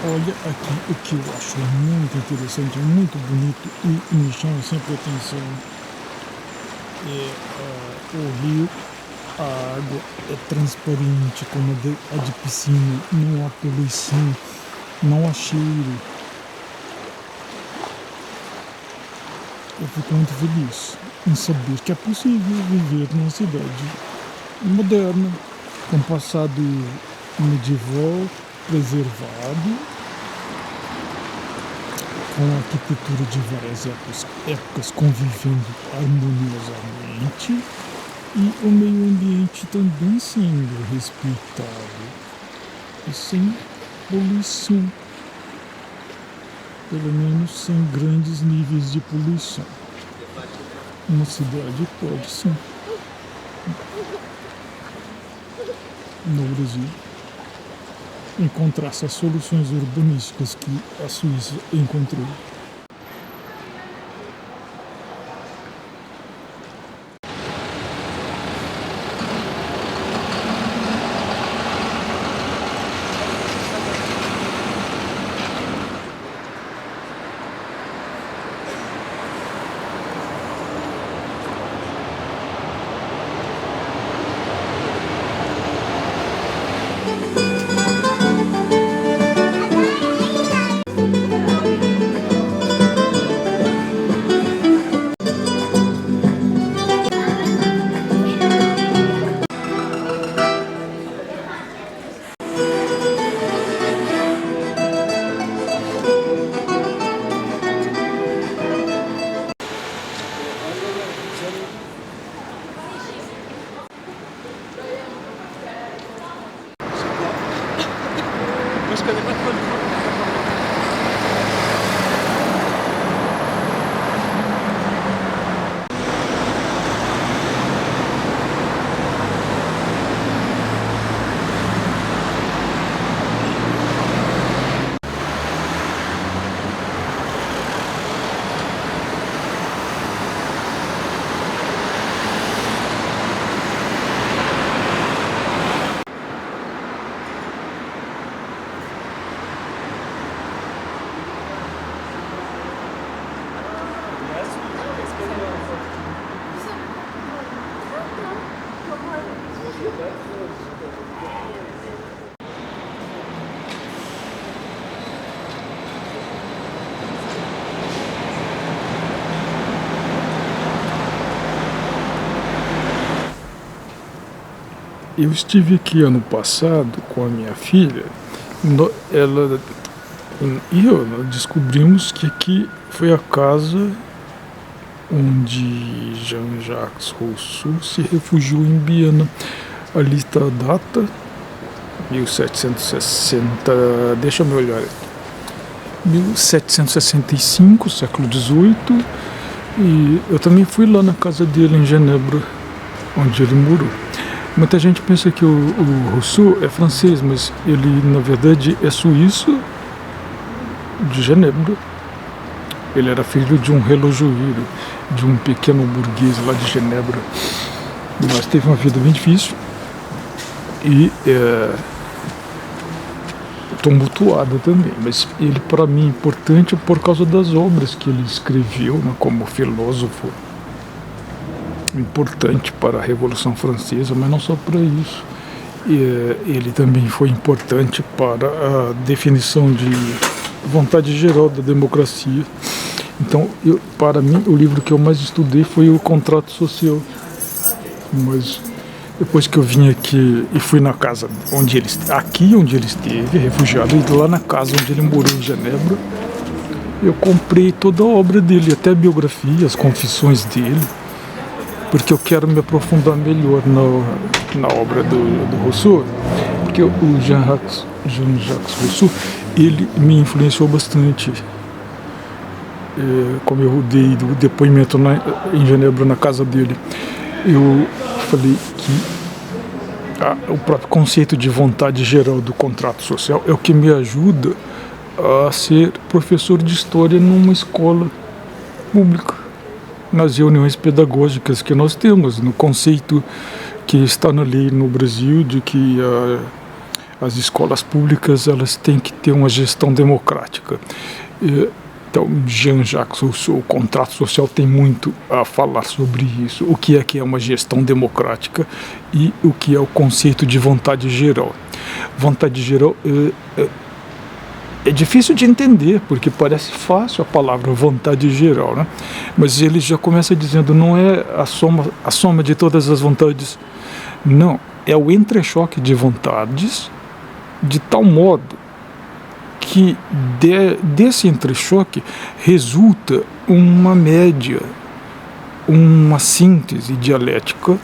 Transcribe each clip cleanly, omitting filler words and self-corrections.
Olha aqui o que eu acho muito interessante, muito bonito e me chama sempre a atenção. O rio, a água é transparente como a de piscina, não há poluição, não há cheiro. Eu fico muito feliz em saber que é possível viver numa cidade moderna, com passado medieval preservado, com a arquitetura de várias épocas convivendo harmoniosamente e o meio ambiente também sendo respeitado e sem poluição, pelo menos sem grandes níveis de poluição. Uma cidade pode sim, no Brasil, encontrar essas soluções urbanísticas que a Suíça encontrou. Eu estive aqui ano passado com a minha filha, ela e eu, nós descobrimos que aqui foi a casa onde Jean-Jacques Rousseau se refugiou em Viena. Ali está a data, 1760, deixa eu olhar, 1765, século XVIII, e eu também fui lá na casa dele em Genebra, onde ele morou. Muita gente pensa que o Rousseau é francês, mas ele na verdade é suíço de Genebra. Ele era filho de um relojoeiro, de um pequeno burguês lá de Genebra, mas teve uma vida bem difícil e tumultuada também. Mas ele para mim é importante por causa das obras que ele escreveu, né, como filósofo, importante para a Revolução Francesa, mas não só para isso. Ele também foi importante para a definição de vontade geral da democracia. Então, para mim, o livro que eu mais estudei foi o Contrato Social. Mas depois que eu vim aqui e fui na casa onde ele esteve, refugiado, e lá na casa onde ele morou em Genebra, eu comprei toda a obra dele, até a biografia, as confissões dele, porque eu quero me aprofundar melhor na obra do Rousseau, porque o Jean-Jacques Rousseau, ele me influenciou bastante. Como eu dei do depoimento em Genebra, na casa dele, eu falei que o próprio conceito de vontade geral do contrato social é o que me ajuda a ser professor de história numa escola pública, nas reuniões pedagógicas que nós temos, no conceito que está na lei no Brasil de que as escolas públicas elas têm que ter uma gestão democrática. Então, Jean-Jacques Rousseau, o contrato social, tem muito a falar sobre isso. O que é uma gestão democrática e o que é o conceito de vontade geral. Vontade geral é difícil de entender, porque parece fácil a palavra vontade geral, né? Mas ele já começa dizendo, não é a soma de todas as vontades, não, é o entrechoque de vontades, de tal modo que desse entrechoque resulta uma média, uma síntese dialética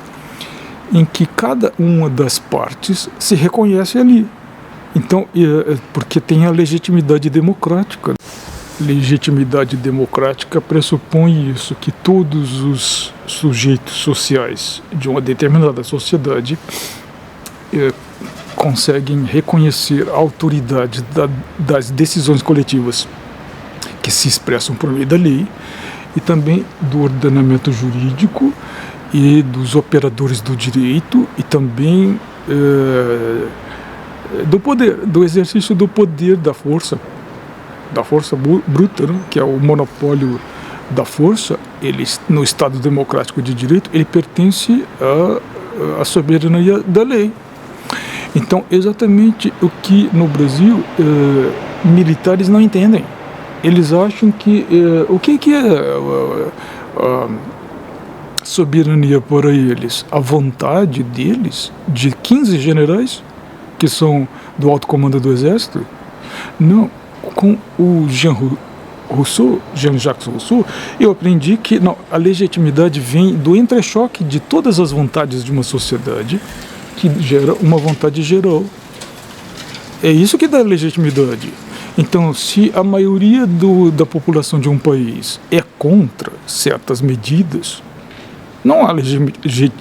em que cada uma das partes se reconhece ali. Então, porque tem a legitimidade democrática. Legitimidade democrática pressupõe isso, que todos os sujeitos sociais de uma determinada sociedade conseguem reconhecer a autoridade das decisões coletivas que se expressam por meio da lei e também do ordenamento jurídico e dos operadores do direito e também do poder, do exercício do poder da força bruta, né, que é o monopólio da força. Ele, no Estado democrático de direito, ele pertence à soberania da lei. Então, exatamente o que no Brasil militares não entendem. Eles acham que o que é soberania para eles? A vontade deles, de 15 generais, que são do alto comando do Exército? Não, com o Jean-Jacques Rousseau, eu aprendi que não, a legitimidade vem do entrechoque de todas as vontades de uma sociedade, que gera uma vontade geral. É isso que dá legitimidade. Então, se a maioria da população de um país é contra certas medidas, não há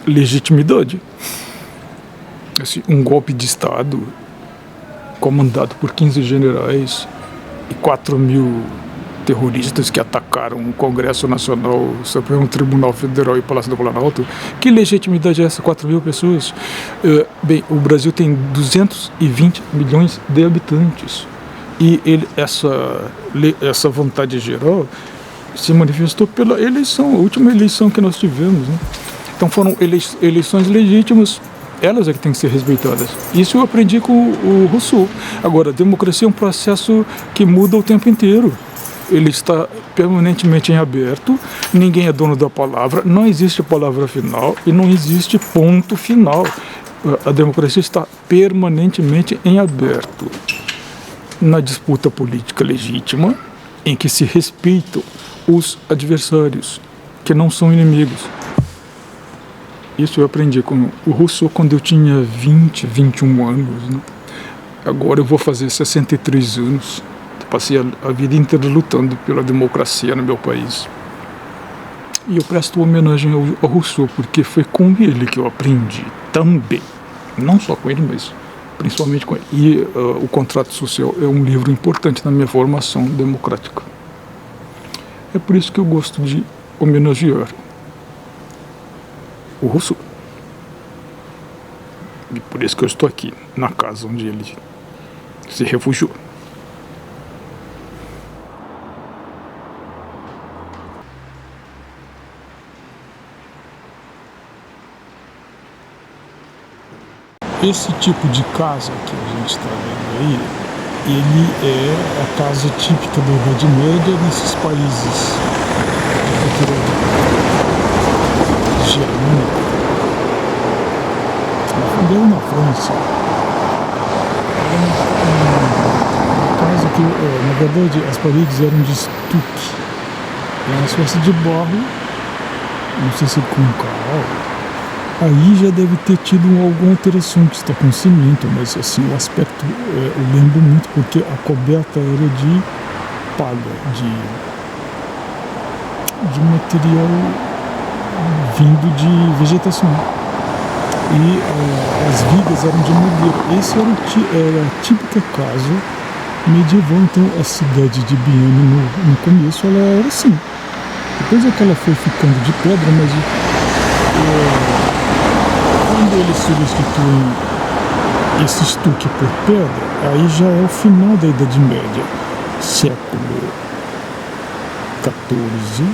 legitimidade. Assim, um golpe de Estado comandado por 15 generais e 4.000 terroristas que atacaram o Congresso Nacional, o Supremo Tribunal Federal e o Palácio do Planalto, que legitimidade é essa? 4.000 pessoas? Bem, o Brasil tem 220 milhões de habitantes e essa vontade geral se manifestou pela eleição, a última eleição que nós tivemos, né? Então foram eleições legítimas, elas é que têm que ser respeitadas. Isso eu aprendi com o Rousseau. Agora, a democracia é um processo que muda o tempo inteiro. Ele está permanentemente em aberto, ninguém é dono da palavra, não existe palavra final e não existe ponto final. A democracia está permanentemente em aberto. Na disputa política legítima, em que se respeitam os adversários, que não são inimigos. Isso eu aprendi com o Rousseau quando eu tinha 20, 21 anos, né? Agora eu vou fazer 63 anos. Passei a vida inteira lutando pela democracia no meu país. E eu presto homenagem ao Rousseau, porque foi com ele que eu aprendi também. Não só com ele, mas principalmente com ele. E o Contrato Social é um livro importante na minha formação democrática. É por isso que eu gosto de homenagear o Rousseau. E por isso que eu estou aqui, na casa onde ele se refugiou. Esse tipo de casa que a gente está vendo aí, ele é a casa típica da Idade Média nesses países de cultura germânica. Também na França. Era uma casa que, na verdade, as paredes eram de estuque. Era uma espécie de barro, não sei se com cal. Aí já deve ter tido alguma alteração, que está com cimento, mas assim, o aspecto eu lembro muito porque a coberta era de palha, de material vindo de vegetação. E as vigas eram de madeira. Esse era a típica casa medieval. Então a cidade de Bienne no começo ela era assim. Depois é que ela foi ficando de pedra, mas quando eles substituem esse estuque por pedra, aí já é o final da Idade Média, século XIV,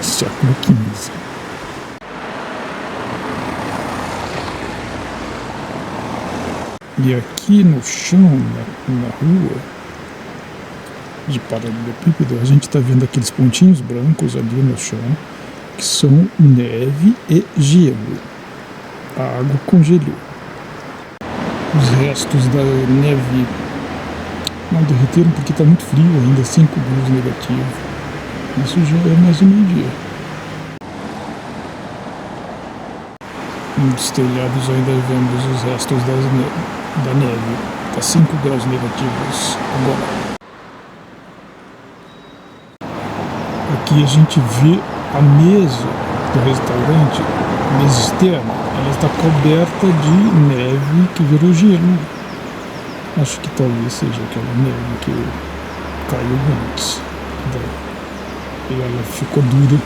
século XV. E aqui no chão, na rua, de paralelepípedo, a gente está vendo aqueles pontinhos brancos ali no chão, que são neve e gelo. A água congelou. Os restos da neve não derreteram porque está muito frio ainda, 5 graus negativo. Isso já é mais um meio-dia. Nos telhados ainda vemos os restos da neve. Está 5 graus negativos agora. Aqui a gente vê a mesa do restaurante, a mesa externa, ela está coberta de neve que virou gelo. Acho que talvez seja aquela neve que caiu antes. E ela ficou dura.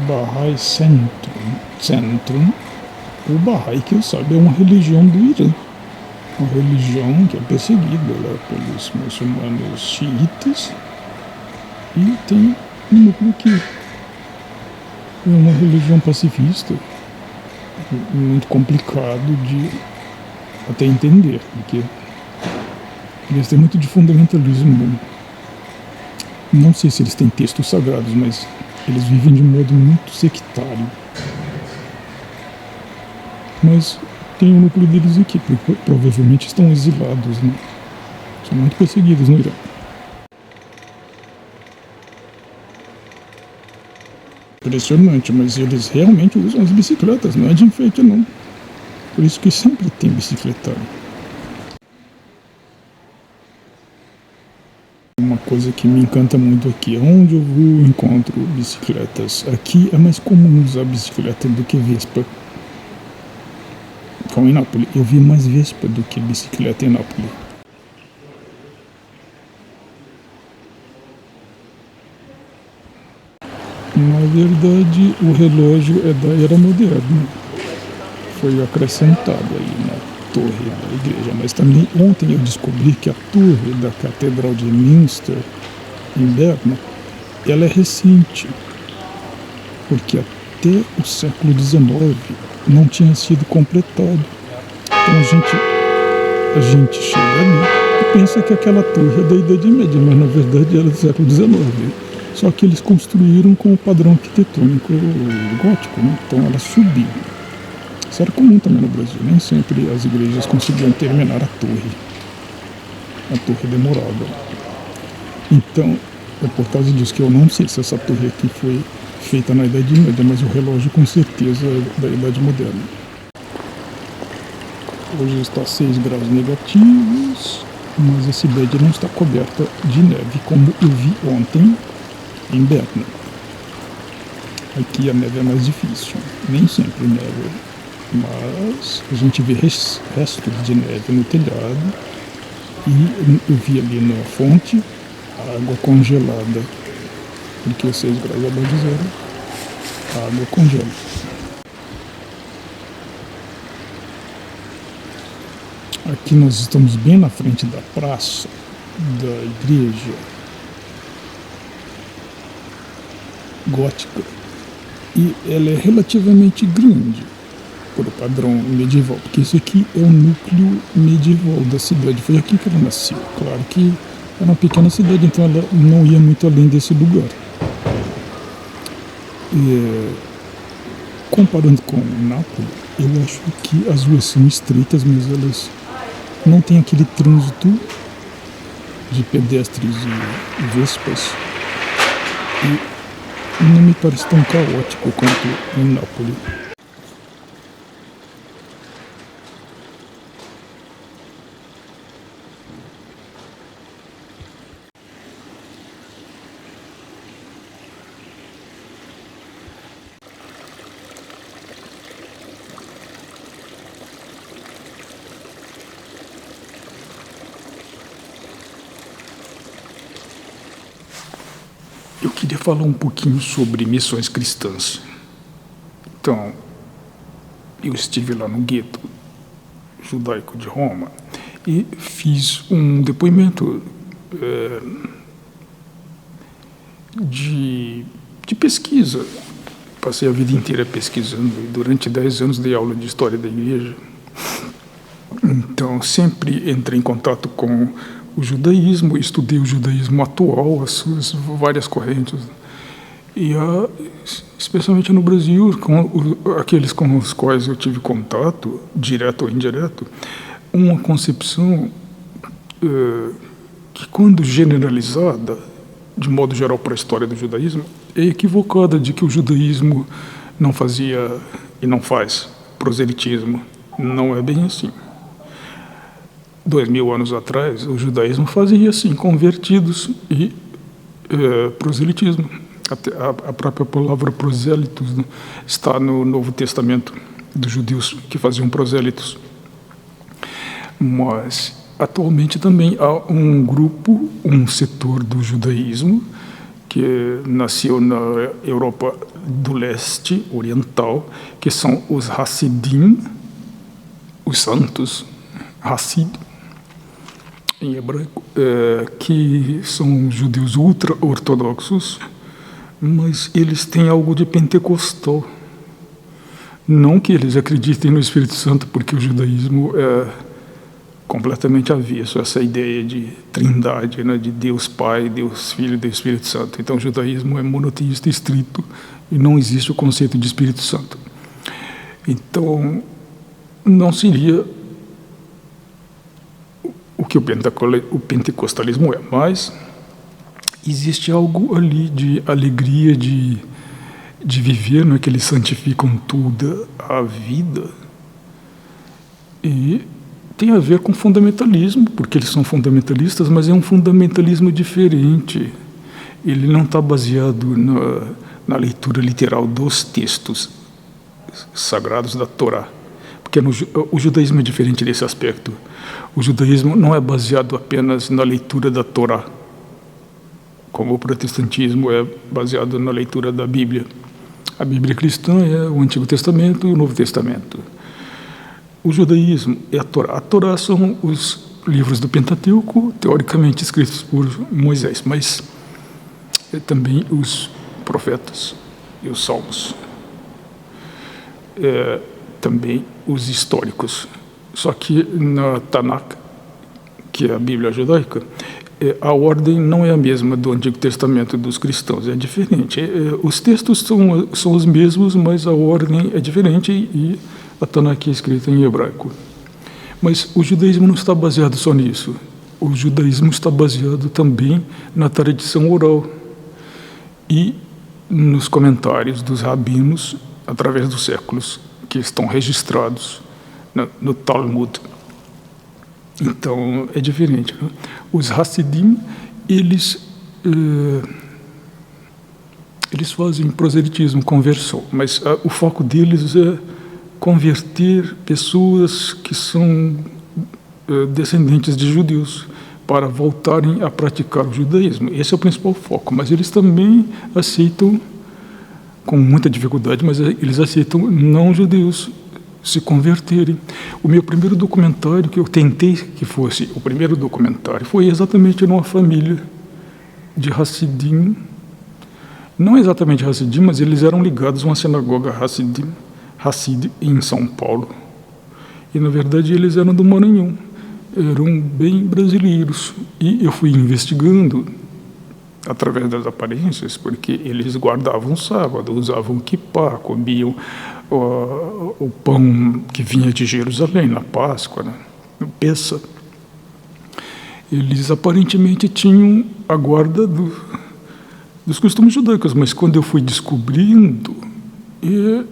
Bahá'í Centrum. O Bahá'í, que eu saiba, é uma religião do Irã. Uma religião que é perseguida lá pelos muçulmanos xiitas. E tem um núcleo que é uma religião pacifista. Muito complicado de até entender, porque eles têm muito de fundamentalismo. Não sei se eles têm textos sagrados, mas eles vivem de modo muito sectário. Mas tem um núcleo deles aqui, porque provavelmente estão exilados, né? São muito perseguidos no Irã. Impressionante, mas eles realmente usam as bicicletas, não é de enfeite não. Por isso que sempre tem bicicletário. Uma coisa que me encanta muito aqui, onde eu vou encontro bicicletas. Aqui é mais comum usar bicicleta do que Vespa. Como em Nápoles, eu vi mais Vespa do que bicicleta em Nápoles. Na verdade, o relógio é da era moderna. Foi acrescentado aí na torre da igreja, mas também ontem eu descobri que a torre da Catedral de Münster, em Berna, ela é recente, porque até o século XIX não tinha sido completado. Então a gente chega ali e pensa que aquela torre é da Idade Média, mas na verdade ela é do século XIX. Só que eles construíram com o padrão arquitetônico gótico, né? Então ela subiu. Isso era comum também no Brasil, nem sempre as igrejas conseguiam terminar a torre. A torre demorava. Então, é por causa disso que eu não sei se essa torre aqui foi feita na Idade Média, mas o relógio com certeza é da Idade Moderna. Hoje está 6 graus negativos, mas a cidade não está coberta de neve, como eu vi ontem em Berna. Aqui a neve é mais difícil, nem sempre neve, mas a gente vê restos de neve no telhado e eu vi ali na fonte a água congelada, porque 6 graus abaixo de zero, a água congela. Aqui nós estamos bem na frente da praça da igreja gótica e ela é relativamente grande. por padrão medieval, porque isso aqui é o núcleo medieval da cidade, foi aqui que ela nasceu. Claro que era uma pequena cidade, então ela não ia muito além desse lugar. Comparando com Nápoles, eu acho que as ruas são estreitas, mas elas não têm aquele trânsito de pedestres e vespas. E não me parece tão caótico quanto em Nápoles. Eu queria falar um pouquinho sobre missões cristãs. Então, eu estive lá no gueto judaico de Roma e fiz um depoimento de pesquisa. Passei a vida inteira pesquisando e durante 10 anos dei aula de história da igreja. Então, sempre entrei em contato com o judaísmo, estudei o judaísmo atual, as suas várias correntes, e especialmente no Brasil, com aqueles com os quais eu tive contato, direto ou indireto, uma concepção que, quando generalizada, de modo geral para a história do judaísmo, é equivocada, de que o judaísmo não fazia e não faz proselitismo. Não é bem assim. 2000 anos atrás, o judaísmo fazia, sim, convertidos e proselitismo. Até a própria palavra prosélitos, né, está no Novo Testamento, dos judeus que faziam prosélitos. Mas, atualmente, também há um grupo, um setor do judaísmo, que nasceu na Europa do Leste, oriental, que são os Hassidim, os santos, Hassid, em hebraico, que são judeus ultra-ortodoxos, mas eles têm algo de pentecostal. Não que eles acreditem no Espírito Santo, porque o judaísmo é completamente avesso a essa ideia de trindade, né, de Deus Pai, Deus Filho e Deus Espírito Santo. Então o judaísmo é monoteísta estrito e não existe o conceito de Espírito Santo. Então não seria o que o pentecostalismo é, mas existe algo ali de alegria de viver, não é, que eles santificam toda a vida, e tem a ver com fundamentalismo, porque eles são fundamentalistas, mas é um fundamentalismo diferente. Ele não está baseado na leitura literal dos textos sagrados da Torá, porque o judaísmo é diferente desse aspecto. O judaísmo não é baseado apenas na leitura da Torá, como o protestantismo é baseado na leitura da Bíblia. A Bíblia cristã é o Antigo Testamento e o Novo Testamento. O judaísmo é a Torá. A Torá são os livros do Pentateuco, teoricamente escritos por Moisés, mas também os profetas e os salmos. Também os históricos. Só que na Tanakh, que é a Bíblia judaica, a ordem não é a mesma do Antigo Testamento dos cristãos, é diferente. Os textos são os mesmos, mas a ordem é diferente e a Tanakh é escrita em hebraico. Mas o judaísmo não está baseado só nisso. O judaísmo está baseado também na tradição oral e nos comentários dos rabinos através dos séculos, que estão registrados no Talmud. Então, é diferente, né? Os Hassidim, eles fazem proselitismo, conversão, mas o foco deles é converter pessoas que são descendentes de judeus para voltarem a praticar o judaísmo. Esse é o principal foco, mas eles também aceitam, com muita dificuldade, mas eles aceitam não-judeus se converterem. O meu primeiro documentário, que eu tentei que fosse o primeiro documentário, foi exatamente numa família de Hassidim, não exatamente Hassidim, mas eles eram ligados a uma sinagoga Hassidim, Hassid em São Paulo. E, na verdade, eles eram do Maranhão, eram bem brasileiros. E eu fui investigando através das aparências, porque eles guardavam o sábado, usavam kippá, comiam o pão que vinha de Jerusalém, na Páscoa, né? No Pessa. Eles aparentemente tinham a guarda dos costumes judaicos, mas quando eu fui descobrindo,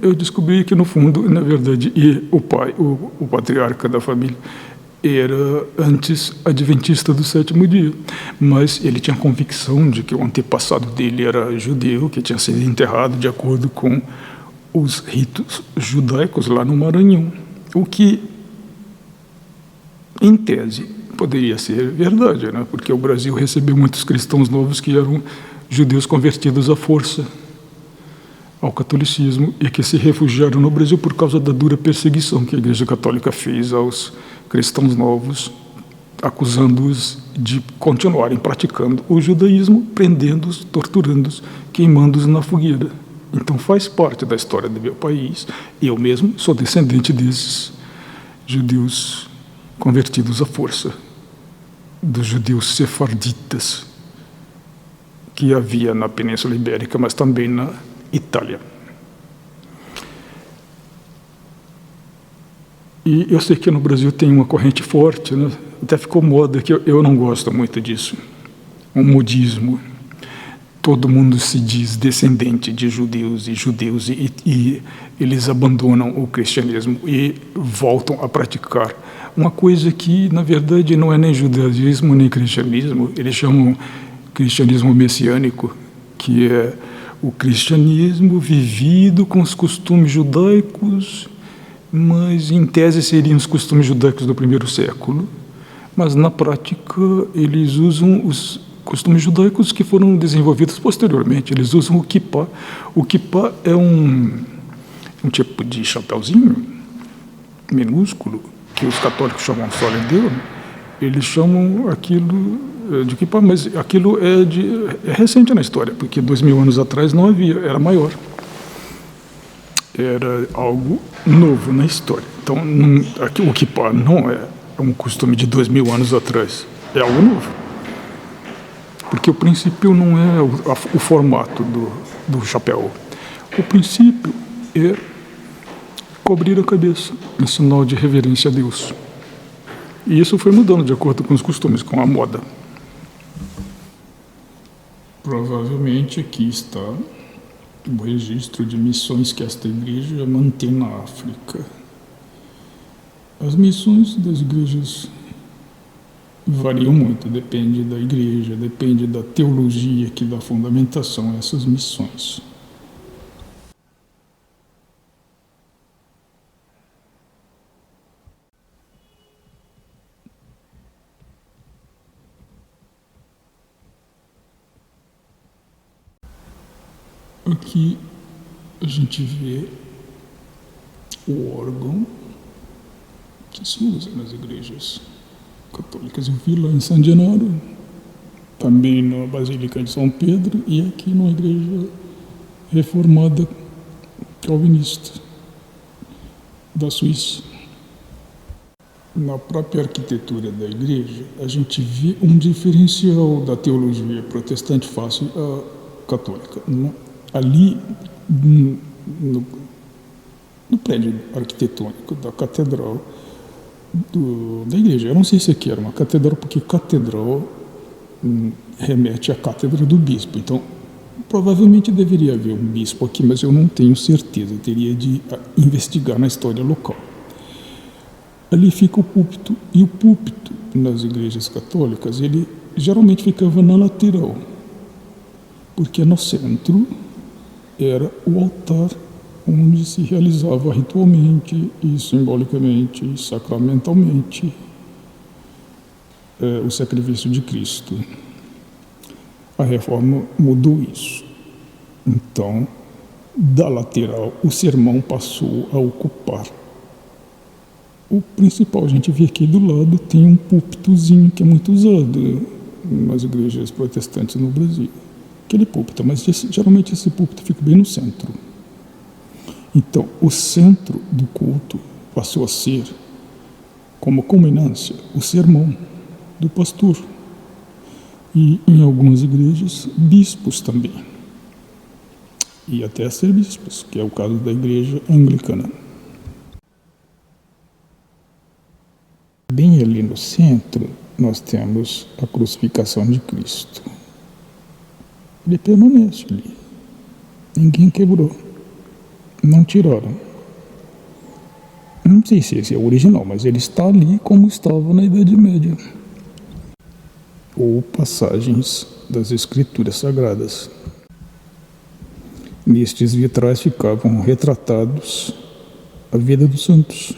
eu descobri que, no fundo, na verdade, o pai, o patriarca da família, era antes adventista do sétimo dia, mas ele tinha a convicção de que o antepassado dele era judeu, que tinha sido enterrado de acordo com os ritos judaicos lá no Maranhão, o que, em tese, poderia ser verdade, né? Porque o Brasil recebeu muitos cristãos novos que eram judeus convertidos à força ao catolicismo e que se refugiaram no Brasil por causa da dura perseguição que a Igreja Católica fez aos cristãos novos, acusando-os de continuarem praticando o judaísmo, prendendo-os, torturando-os, queimando-os na fogueira. Então faz parte da história do meu país. Eu mesmo sou descendente desses judeus convertidos à força, dos judeus sefarditas que havia na Península Ibérica, mas também na Itália. E eu sei que no Brasil tem uma corrente forte, né? Até ficou moda, que eu não gosto muito disso, um modismo. Todo mundo se diz descendente de judeus e eles abandonam o cristianismo e voltam a praticar uma coisa que, na verdade, não é nem judaísmo nem cristianismo. Eles chamam cristianismo messiânico, que é o cristianismo vivido com os costumes judaicos, mas em tese seriam os costumes judaicos do primeiro século, mas na prática eles usam os costumes judaicos que foram desenvolvidos posteriormente. Eles usam o kippá. O kippá é um tipo de chapéuzinho minúsculo que os católicos chamam de solideu. Eles chamam aquilo de kippá, mas aquilo é recente na história, porque 2000 anos atrás não havia, era maior. Era algo novo na história. Então, o kippá não é um costume de 2000 anos atrás, é algo novo. Porque o princípio não é o formato do chapéu. O princípio é cobrir a cabeça, em sinal de reverência a Deus. E isso foi mudando de acordo com os costumes, com a moda. Provavelmente aqui está o registro de missões que esta igreja mantém na África. As missões das igrejas variam muito, depende da igreja, depende da teologia que dá fundamentação a essas missões. Aqui a gente vê o órgão que se usa nas igrejas católicas. Eu vi lá em San Gennaro, também na Basílica de São Pedro e aqui numa igreja reformada calvinista da Suíça. Na própria arquitetura da igreja, a gente vê um diferencial da teologia protestante face à católica. Ali, no prédio arquitetônico da catedral da igreja, eu não sei se aqui era uma catedral, porque catedral remete à cátedra do bispo. Então, provavelmente deveria haver um bispo aqui, mas eu não tenho certeza, eu teria de investigar na história local. Ali fica o púlpito, e o púlpito nas igrejas católicas, ele geralmente ficava na lateral, porque no centro era o altar onde se realizava ritualmente e simbolicamente e sacramentalmente o sacrifício de Cristo. A reforma mudou isso. Então, da lateral, o sermão passou a ocupar o principal. A gente vê aqui do lado tem um púlpitozinho que é muito usado nas igrejas protestantes no Brasil. Aquele púlpito, mas geralmente esse púlpito fica bem no centro. Então, o centro do culto passou a ser, como culminância, o sermão do pastor. E, em algumas igrejas, bispos também. E até ser bispos, que é o caso da igreja anglicana. Bem ali no centro, nós temos a crucificação de Cristo. Ele permanece ali. Ninguém quebrou. Não tiraram. Não sei se esse é o original, mas ele está ali como estava na Idade Média. Ou passagens das Escrituras Sagradas. Nestes vitrais ficavam retratados a vida dos santos.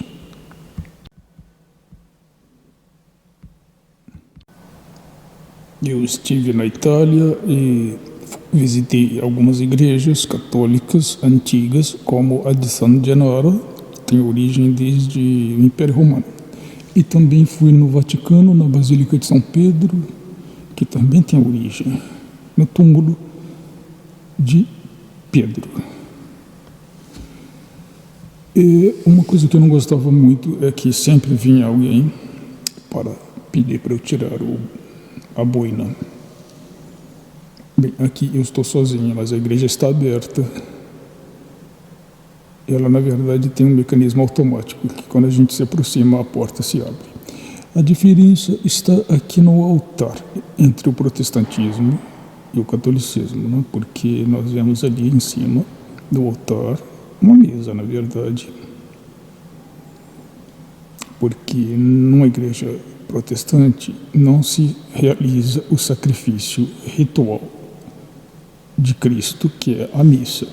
Eu estive na Itália e visitei algumas igrejas católicas antigas, como a de San Gennaro, que tem origem desde o Império Romano. E também fui no Vaticano, na Basílica de São Pedro, que também tem origem no túmulo de Pedro. E uma coisa que eu não gostava muito é que sempre vinha alguém para pedir para eu tirar a boina. Bem, aqui eu estou sozinho, mas a igreja está aberta. Ela, na verdade, tem um mecanismo automático, que quando a gente se aproxima, a porta se abre. A diferença está aqui no altar, entre o protestantismo e o catolicismo, né? Porque nós vemos ali em cima do altar uma mesa, na verdade. Porque numa igreja protestante não se realiza o sacrifício ritual de Cristo, que é a missa.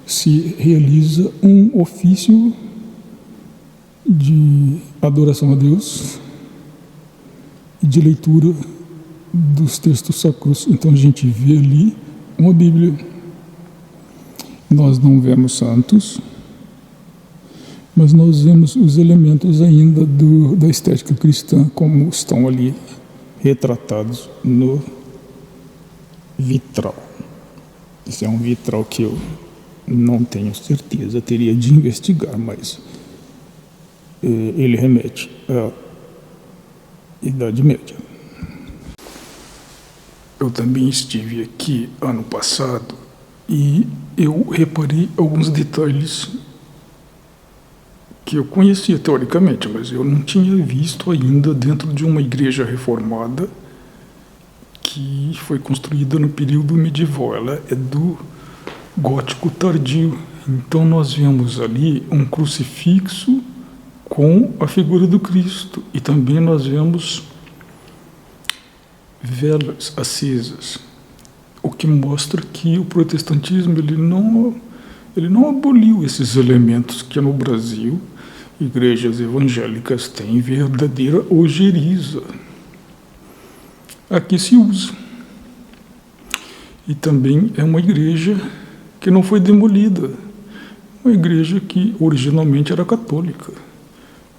Se realiza um ofício de adoração a Deus e de leitura dos textos sacros. Então a gente vê ali uma Bíblia. Nós não vemos santos, mas nós vemos os elementos ainda da estética cristã, como estão ali retratados no vitral. Esse é um vitral que eu não tenho certeza, teria de investigar, mas ele remete à Idade Média. Eu também estive aqui ano passado e eu reparei alguns detalhes que eu conhecia teoricamente, mas eu não tinha visto ainda dentro de uma igreja reformada que foi construída no período medieval. Ela é do gótico tardio. Então nós vemos ali um crucifixo com a figura do Cristo e também nós vemos velas acesas, o que mostra que o protestantismo ele não aboliu esses elementos que no Brasil igrejas evangélicas têm verdadeira ojeriza. Aqui se usa. E também é uma igreja que não foi demolida. Uma igreja que originalmente era católica.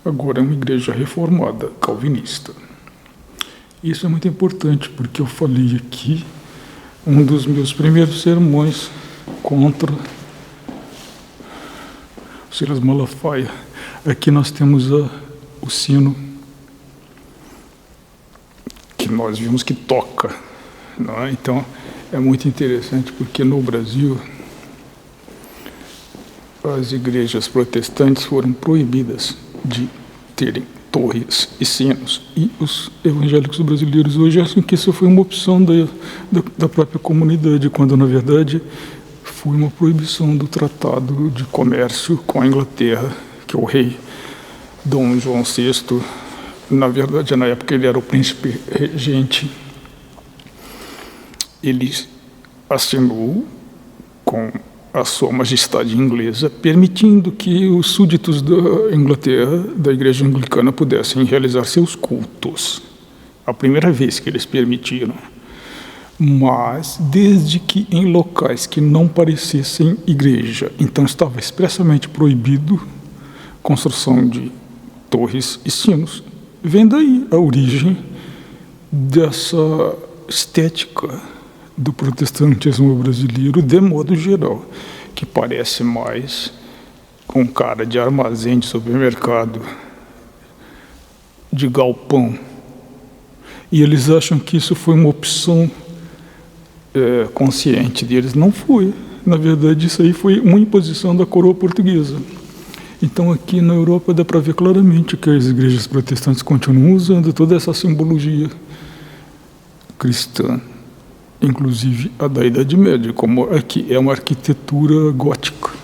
Agora é uma igreja reformada, calvinista. Isso é muito importante, porque eu falei aqui, um dos meus primeiros sermões contra o Silas Malafaia. Aqui nós temos o sino, que nós vimos que toca, não é? Então é muito interessante, porque no Brasil as igrejas protestantes foram proibidas de terem torres e sinos, e os evangélicos brasileiros hoje acham que isso foi uma opção da própria comunidade, quando na verdade foi uma proibição do Tratado de Comércio com a Inglaterra, que o rei Dom João VI, na verdade na época ele era o príncipe regente, ele assinou com a sua majestade inglesa, permitindo que os súditos da Inglaterra, da igreja anglicana, pudessem realizar seus cultos. A primeira vez que eles permitiram. Mas desde que em locais que não parecessem igreja. Então estava expressamente proibido a construção de torres e sinos. Vem daí a origem dessa estética do protestantismo brasileiro, de modo geral, que parece mais com cara de armazém de supermercado, de galpão. E eles acham que isso foi uma opção consciente deles. Não foi. Na verdade, isso aí foi uma imposição da coroa portuguesa. Então, aqui na Europa dá para ver claramente que as igrejas protestantes continuam usando toda essa simbologia cristã, inclusive a da Idade Média, como aqui é uma arquitetura gótica.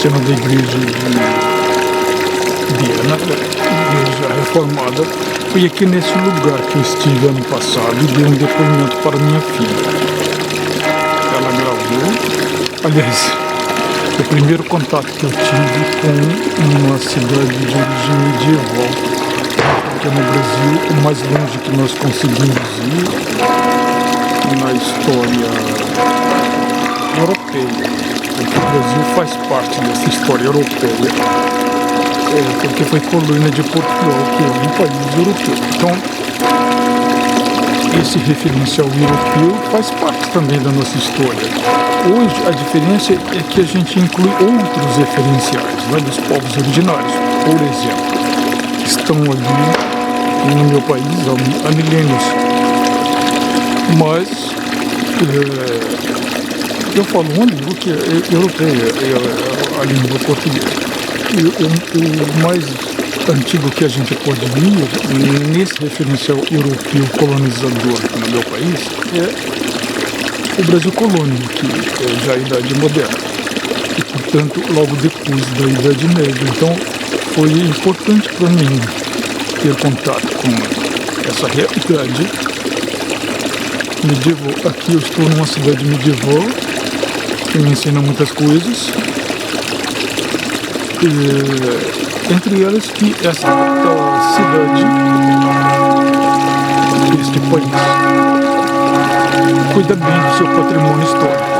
Cena da igreja de Viena, igreja reformada. Foi aqui nesse lugar que eu estive ano passado e dei um depoimento para minha filha. Ela gravou. Aliás, o primeiro contato que eu tive com uma cidade de origem medieval, porque no Brasil o mais longe que nós conseguimos ir na história europeia. Porque o Brasil faz parte dessa história europeia, porque foi colônia de Portugal, que é um país europeu. Então, esse referencial europeu faz parte também da nossa história. Hoje, a diferença é que a gente inclui outros referenciais, né, dos povos originários, por exemplo, que estão ali no meu país há milênios. Mas eu falo uma língua que é europeia, é a língua portuguesa. E o mais antigo que a gente pode vir nesse referencial europeu colonizador no meu país é o Brasil colônia, que é já a Idade Moderna. E, portanto, logo depois da Idade Média. Então, foi importante para mim ter contato com essa realidade medieval. Aqui eu estou numa cidade medieval que me ensina muitas coisas, entre elas que essa cidade, este país, cuida bem do seu patrimônio histórico.